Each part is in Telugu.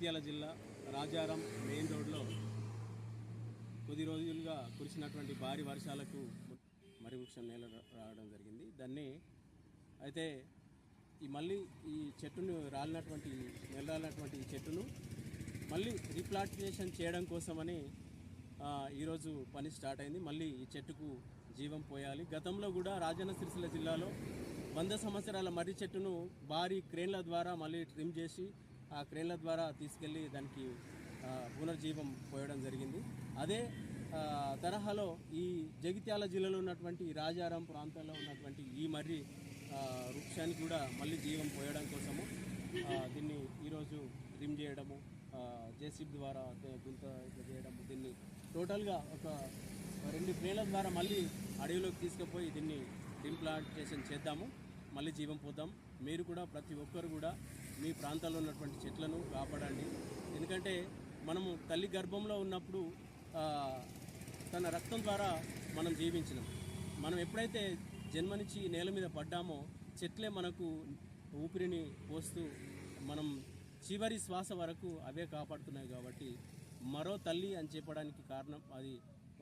జగిత్యాల జిల్లా రాజారం మెయిన్ రోడ్లో కొద్ది రోజులుగా కురిసినటువంటి భారీ వర్షాలకు మరి వృక్షం నేల రావడం జరిగింది. దాన్ని అయితే మళ్ళీ ఈ చెట్టును రాలినటువంటి ఈ చెట్టును మళ్ళీ రీప్లాంటేషన్ చేయడం కోసమని ఈరోజు పని స్టార్ట్ అయింది. మళ్ళీ ఈ చెట్టుకు జీవం పోయాలి. గతంలో కూడా రాజన్న సిరిసిల్ల జిల్లాలో 100 సంవత్సరాల మర్రి చెట్టును భారీ క్రేన్ల ద్వారా మళ్ళీ ట్రిమ్ చేసి ఆ క్రేన్ల ద్వారా తీసుకెళ్ళి దానికి పునర్జీవం పోయడం జరిగింది. అదే తరహాలో ఈ జగిత్యాల జిల్లాలో ఉన్నటువంటి రాజారాం ప్రాంతాల్లో ఉన్నటువంటి ఈ మర్రి వృక్షానికి కూడా మళ్ళీ జీవం పోయడం కోసము దీన్ని ఈరోజు ట్రిమ్ చేయడము, జేసీబీ ద్వారా గుంత ఇట్లా చేయడము, దీన్ని టోటల్గా ఒక 2 క్రేన్ల ద్వారా మళ్ళీ అడవిలోకి తీసుకుపోయి దీన్ని రీప్లాంటేషన్ చేద్దాము, మళ్ళీ జీవం పోద్దాం. మీరు కూడా ప్రతి ఒక్కరు కూడా మీ ప్రాంతాల్లో ఉన్నటువంటి చెట్లను కాపాడండి. ఎందుకంటే మనము తల్లి గర్భంలో ఉన్నప్పుడు తన రక్తం ద్వారా మనం జీవించినాం. మనం ఎప్పుడైతే జన్మనిచ్చి నేల మీద పడ్డామో చెట్లే మనకు ఊపిరిని పోస్తూ మనం చివరి శ్వాస వరకు అవే కాపాడుతున్నాయి. కాబట్టి మరో తల్లి అని చెప్పడానికి కారణం అది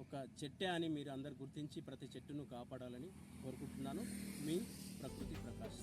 ఒక చెట్టే అని మీరు అందరు గుర్తించి ప్రతి చెట్టును కాపాడాలని కోరుకుంటున్నాను. మీ ప్రకృతి ప్రకాష్.